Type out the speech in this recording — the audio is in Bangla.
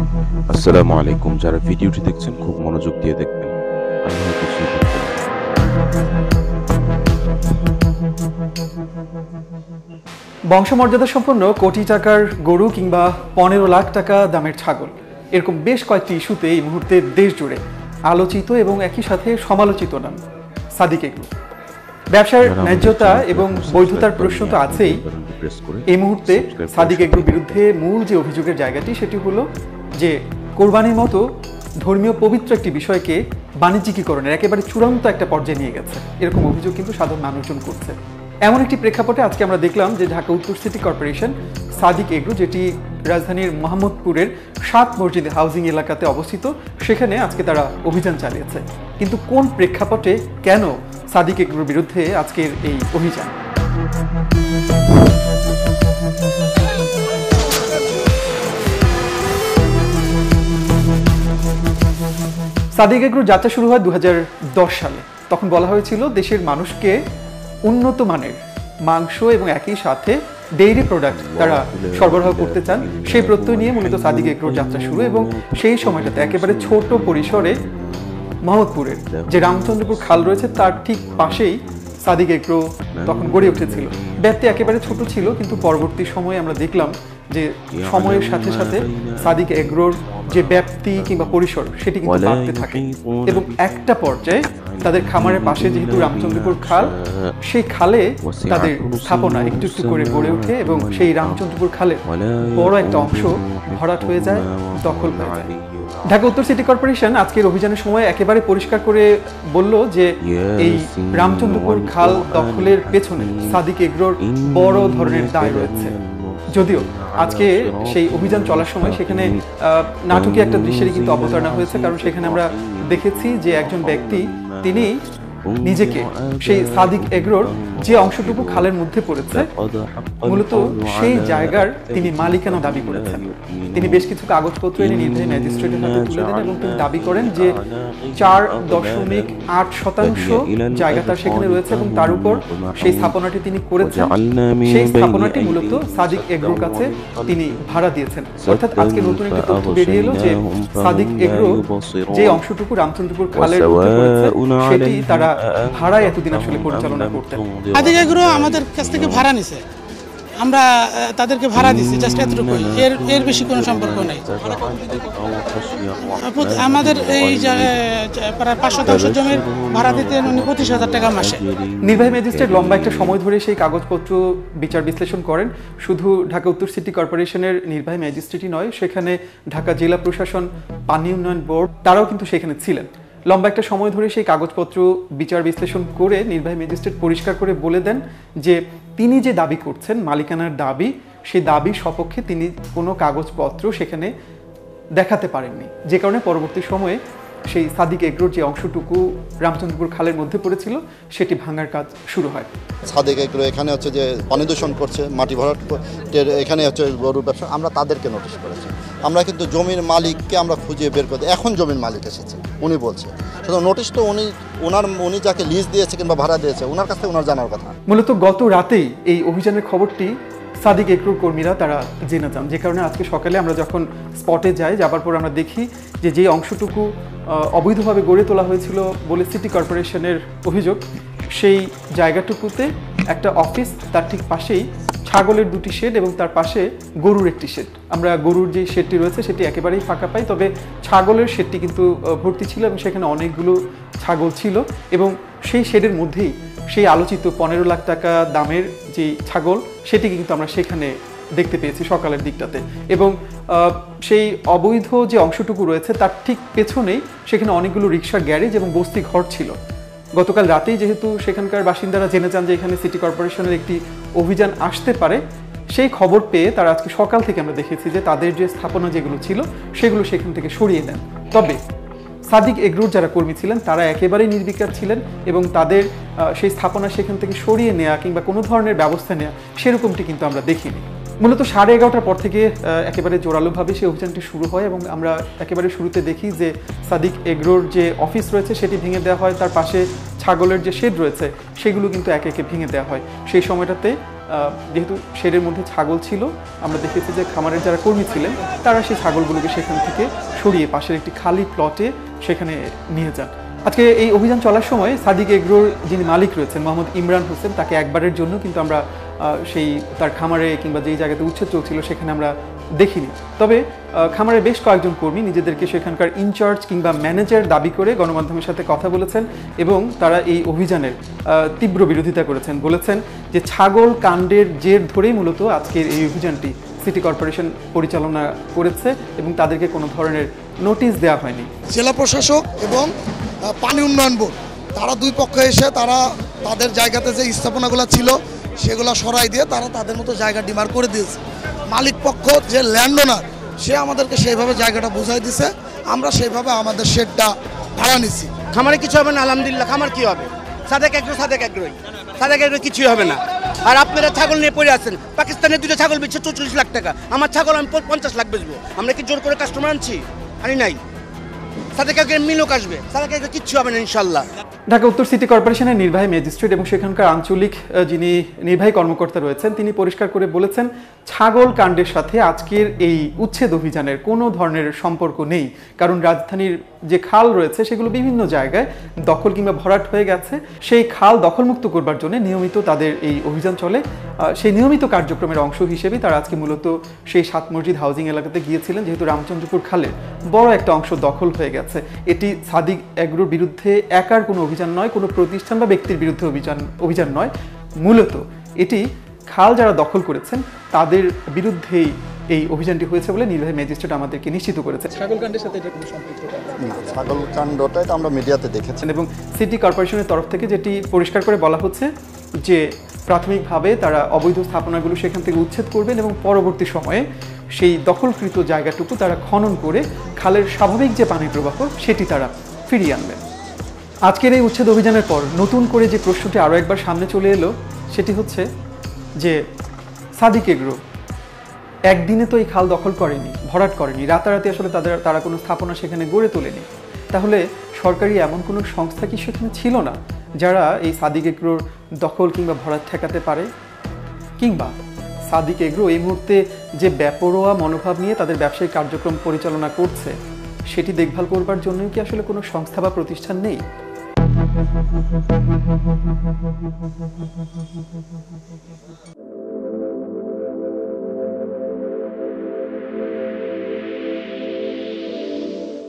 আসসালামু আলাইকুম। যারা ভিডিওটি দেখছেন খুব মনোযোগ দিয়ে দেখবেন। আমি হয়তো কিছুই বলতে পারবো না। বংশমর্যাদা সম্পন্ন কোটি টাকার গরু কিংবা 15 লাখ টাকা দামের ছাগল, এরকম বেশ কয়েকটি ইস্যুতে এই মুহূর্তে দেশ জুড়ে আলোচিত এবং একই সাথে সমালোচিত নাম সাদিক এগ্রো। ব্যবসার যারা আমাদের ন্যায্যতা চ্যানেলটি এবং এখনো বৈধতার সাবস্ক্রাইব প্রশ্ন করেনি, তো এখনই আছেই। বেল বাটনটি প্রেস করে এই মুহূর্তে সাবস্ক্রাইব করার সাদিক সাথে এগ্রোর থাকুন। বিরুদ্ধে মূল যে অভিযোগের জায়গাটি সেটি হলো যে কোরবানির মতো ধর্মীয় পবিত্র একটি বিষয়কে বাণিজ্যিকীকরণের একেবারে চূড়ান্ত একটা পর্যায়ে নিয়ে গেছে, এরকম অভিযোগ কিন্তু সাধারণ মানুষজন করছে। এমন একটি প্রেক্ষাপটে আজকে আমরা দেখলাম যে ঢাকা উত্তর সিটি কর্পোরেশন সাদিক এগ্রো, যেটি রাজধানীর মোহাম্মদপুরের 7 মসজিদ হাউজিং এলাকাতে অবস্থিত, সেখানে আজকে তারা অভিযান চালিয়েছে। কিন্তু কোন প্রেক্ষাপটে, কেন সাদিক এগ্রোর বিরুদ্ধে আজকের এই অভিযান? সাদিক এগ্রোর যাত্রা শুরু হয় 2010 সালে। তখন বলা হয়েছিল দেশের মানুষকে উন্নত মানের মাংস এবং একই সাথে ডেইরি প্রোডাক্ট তারা সরবরাহ করতে চান। সেই প্রত্যয় নিয়ে মূলত সাদিক এগ্রোর যাত্রা শুরু, এবং সেই সময়টাতে একেবারে ছোট পরিসরে মোহাম্মদপুরের যে রামচন্দ্রপুর খাল রয়েছে তার ঠিক পাশেই সাদিক এগ্রো তখন গড়ে উঠেছিল। ব্যাপ্তি একেবারে ছোট ছিল, কিন্তু পরবর্তী সময়ে আমরা দেখলাম যে সময়ের সাথে সাথে সাদিক এগ্রোর যে ব্যাপ্তি কিংবা পরিসর সেটি কিন্তু বাড়তে থাকে, এবং একটা পর্যায়ে তাদের খামারের পাশে যেহেতু রামচন্দ্রপুর খাল, সেই খালে তাদের স্থাপনা একটু একটু করে গড়ে ওঠে, এবং সেই রামচন্দ্রপুর খালের বড় একটা অংশ ভরাট হয়ে যায়, দখল হয়ে যায়। ঢাকা উত্তর সিটি কর্পোরেশন আজকের অভিযানের সময় একেবারে পরিষ্কার করে বলল যে এই রামচন্দ্রপুর খাল দখলের পেছনে সাদিক এগ্রোর বড় ধরনের দায় রয়েছে। যদিও আজকে সেই অভিযান চলার সময় সেখানে নাটকীয় একটা দৃশ্যেরই কিন্তু অবতারণা হয়েছে, কারণ সেখানে আমরা দেখেছি যে একজন ব্যক্তি তিনি নিজেকে সেই সাদিক এগ্রোর যে অংশটুকু খালের মধ্যে পড়েছে মূলত সেই জায়গার তিনি মালিকানা দাবি করেছেন। তিনি বেশ কিছু কাগজপত্র এনে নির্বাহী ম্যাজিস্ট্রেটের হাতে তুলে দেন, এবং তিনি দাবি করেন যে 4.8% জায়গা তার সেখানে রয়েছে, এবং তার উপর সেই স্থাপনাটি তিনি করেছেন। সেই স্থাপনাটি মূলত সাদিক এগ্রোর কাছে তিনি ভাড়া দিয়েছেন। অর্থাৎ আজকে নতুন একটি তথ্য বেরিয়ে এলো যে সাদিক এগ্রো যে অংশটুকু রামচন্দ্রপুর খালের মধ্যে পড়েছে সেটি তারা ভাড়ায় এতদিন আসলে পরিচালনা করতেন। সাদিক এগ্রো আমাদের কাছ থেকে ভাড়া নিছে, আমরা তাদেরকে ভাড়া দিচ্ছি, জাস্ট এতটুকুই, এর বেশি কোনো সম্পর্ক নেই। আমাদের এই প্রায় 500 জমির ভাড়া দিতে উনি 25,000 টাকা মাসে। নির্বাহী ম্যাজিস্ট্রেট লম্বা একটা সময় ধরে সেই কাগজপত্র বিচার বিশ্লেষণ করেন। শুধু ঢাকা উত্তর সিটি কর্পোরেশনের নির্বাহী ম্যাজিস্ট্রেটই নয়, সেখানে ঢাকা জেলা প্রশাসন, পানি উন্নয়ন বোর্ড, তারাও কিন্তু সেখানে ছিলেন। লম্বা একটা সময় ধরে সেই কাগজপত্র বিচার বিশ্লেষণ করে নির্বাহী ম্যাজিস্ট্রেট পরিষ্কার করে বলে দেন যে তিনি যে দাবি করছেন মালিকানার দাবি, সেই দাবির সপক্ষে তিনি কোনো কাগজপত্র সেখানে দেখাতে পারেননি, যে কারণে পরবর্তী সময়ে সেই সাদিক এগ্রোর যে অংশটুকু রামচন্দ্রপুর খালের মধ্যে পড়েছিল সেটি ভাঙার কাজ শুরু হয়। সাদিক এগ্রো এখানে হচ্ছে যে পানি দূষণ করছে, মাটি ভরাট, এখানে হচ্ছে গরুর ব্যবসা, আমরা তাদেরকে নোটিশ করেছি। আমরা কিন্তু জমির মালিককে আমরা খুঁজে বের করতে, এখন জমির মালিক এসেছে, উনি বলছে শুধু নোটিশ তো উনি যাকে লিজ দিয়েছে কিংবা ভাড়া দিয়েছে ওনার কাছ থেকে ওনার জানার কথা। মূলত গত রাতেই এই অভিযানের খবরটি সাদিক এগ্রোর কর্মীরা তারা জেনে যান, যে কারণে আজকে সকালে আমরা যখন স্পটে যাই, যাবার পর আমরা দেখি যে অংশটুকু অবৈধভাবে গড়ে তোলা হয়েছিল বলে সিটি কর্পোরেশনের অভিযোগ, সেই জায়গাটুকুতে একটা অফিস, তার ঠিক পাশেই ছাগলের 2টি শেড এবং তার পাশে গরুর একটি শেড। আমরা গরুর যে শেডটি রয়েছে সেটি একেবারেই ফাঁকা পাই, তবে ছাগলের শেডটি কিন্তু ভর্তি ছিল, এবং সেখানে অনেকগুলো ছাগল ছিল, এবং সেই শেডের মধ্যেই সেই আলোচিত 15 লাখ টাকা দামের যে ছাগল সেটি কিন্তু আমরা সেখানে দেখতে পেয়েছি সকালের দিকটাতে। এবং সেই অবৈধ যে অংশটুকু রয়েছে তার ঠিক পেছনেই সেখানে অনেকগুলো রিক্সা গ্যারেজ এবং বস্তি ঘর ছিল। গতকাল রাতেই যেহেতু সেখানকার বাসিন্দারা জেনে যান যে এখানে সিটি কর্পোরেশনের একটি অভিযান আসতে পারে, সেই খবর পেয়ে তারা আজকে সকাল থেকে আমরা দেখেছি যে তাদের যে স্থাপনা যেগুলো ছিল সেগুলো সেখান থেকে সরিয়ে নেন। তবে সাদিক এগ্রোর যারা কর্মী ছিলেন তারা একেবারেই নির্বিকার ছিলেন, এবং তাদের সেই স্থাপনা সেখান থেকে সরিয়ে নেওয়া কিংবা কোনো ধরনের ব্যবস্থা নেওয়া সেরকমটি কিন্তু আমরা দেখিনি। মূলত 11:30টার পর থেকে একেবারে জোরালোভাবে সেই অভিযানটি শুরু হয়, এবং আমরা একেবারে শুরুতে দেখি যে সাদিক এগ্রোর যে অফিস রয়েছে সেটি ভেঙে দেওয়া হয়, তার পাশে ছাগলের যে শেড রয়েছে সেগুলো কিন্তু একে একে ভেঙে দেওয়া হয়। সেই সময়টাতে যেহেতু শেডের মধ্যে ছাগল ছিল, আমরা দেখেছি যে খামারের যারা কর্মী ছিলেন তারা সেই ছাগলগুলোকে সেখান থেকে সরিয়ে পাশের একটি খালি প্লটে সেখানে নিয়ে যান। আজকে এই অভিযান চলার সময় সাদিক এগ্রোর যিনি মালিক রয়েছেন মোহাম্মদ ইমরান হোসেন, তাকে একবারের জন্য কিন্তু আমরা সেই তার খামারে কিংবা যেই জায়গাতে উচ্ছেদ চলছিল সেখানে আমরা দেখিনি। তবে খামারের বেশ কয়েকজন কর্মী নিজেদেরকে সেখানকার ইনচার্জ কিংবা ম্যানেজার দাবি করে গণমাধ্যমের সাথে কথা বলেছেন এবং তারা এই অভিযানের তীব্র বিরোধিতা করেছেন। বলেছেন যে ছাগল কাণ্ডের জের ধরেই মূলত আজকের এই অভিযানটি সিটি কর্পোরেশন পরিচালনা করেছে এবং তাদেরকে কোনো ধরনের নোটিশ দেওয়া হয়নি। জেলা প্রশাসক এবং পানি উন্নয়ন বোর্ড তারা দুই পক্ষে এসে তারা তাদের জায়গাতে যে স্থাপনাগুলো ছিল সেগুলো সরাই দিয়ে তারা তাদের মতো জায়গা ডিমার্ক করে দিয়েছে। মালিক পক্ষ যে ল্যান্ড ওনার সে আমাদেরকে সেইভাবে জায়গাটা বুঝাই দিছে, আমরা সেইভাবে আমাদের শেডটা ভাড়া নিচ্ছি। খামারে কিছু হবে না, আলহামদুলিল্লাহ। খামার কি হবে? সাদেক এগ্রো কিছুই হবে না। আর আপনারা ছাগল নিয়ে পড়ে আছেন, পাকিস্তানের 2টা ছাগল বেচছে 44 লাখ টাকা, আমার ছাগল আমি 50 লাখ বেচবো। আমরা কি জোর করে কাস্টমার আনছি? আনি নাই। সাদেক এগ্রোর মিলক আসবে, সাদেক এগ্রো কিচ্ছু হবে না ইনশাল্লাহ। ঢাকা উত্তর সিটি কর্পোরেশনের নির্বাহী ম্যাজিস্ট্রেট এবং সেখানকার আঞ্চলিক যিনি নির্বাহী কর্মকর্তা রয়েছেন তিনি পরিষ্কার করে বলেছেন ছাগল কাণ্ডের সাথে আজকের এই উচ্ছেদ অভিযানের কোনো ধরনের সম্পর্ক নেই। কারণ রাজধানীর যে খাল রয়েছে সেগুলো বিভিন্ন জায়গায় দখল কিংবা ভরাট হয়ে গেছে, সেই খাল দখলমুক্ত করবার জন্য নিয়মিত তাদের এই অভিযান চলে। সেই নিয়মিত কার্যক্রমের অংশ হিসেবেই তারা আজকে মূলত সেই 7 মসজিদ হাউজিং এলাকাতে গিয়েছিলেন, যেহেতু রামচন্দ্রপুর খালের বড় একটা অংশ দখল হয়ে গেছে। এটি সাদিক এগ্রোর বিরুদ্ধে একার কোনো অভিযান নয়, কোনো প্রতিষ্ঠান বা ব্যক্তির বিরুদ্ধে অভিযান নয়, মূলত এটি খাল যারা দখল করেছেন তাদের বিরুদ্ধেই এই অভিযানটি হয়েছে বলে নির্বাহী ম্যাজিস্ট্রেট আমাদেরকে নিশ্চিত করেছে। ছাগলকাণ্ডের সাথে এটা কোনো সম্পৃক্ত না, ছাগলকাণ্ডটাই তো আমরা মিডিয়াতে দেখেছি এবং সিটি কর্পোরেশনের তরফ থেকে যেটি পরিষ্কার করে বলা হচ্ছে যে প্রাথমিকভাবে তারা অবৈধ স্থাপনাগুলো সেখান থেকে উচ্ছেদ করবেন এবং পরবর্তী সময়ে সেই দখলকৃত জায়গাটুকু তারা খনন করে খালের স্বাভাবিক যে পানি প্রবাহ সেটি তারা ফিরিয়ে আনবেন। আজকের এই উচ্ছেদ অভিযানের পর নতুন করে যে প্রশ্নটি আরও একবার সামনে চলে এলো সেটি হচ্ছে যে সাদিক এগ্রো একদিনে তো এই খাল দখল করেনি, ভরাট করেনি, রাতারাতি আসলে তারা কোনো স্থাপনা সেখানে গড়ে তোলেনি। তাহলে সরকারি এমন কোনো সংস্থা কি সেখানে ছিল না যারা এই সাদিক এগ্রোর দখল কিংবা ভরাট ঠেকাতে পারে? কিংবা সাদিক এগ্রো এই মুহূর্তে যে বেপরোয়া মনোভাব নিয়ে তাদের ব্যবসায়িক কার্যক্রম পরিচালনা করছে সেটি দেখভাল করবার জন্য কি আসলে কোনো সংস্থা বা প্রতিষ্ঠান নেই?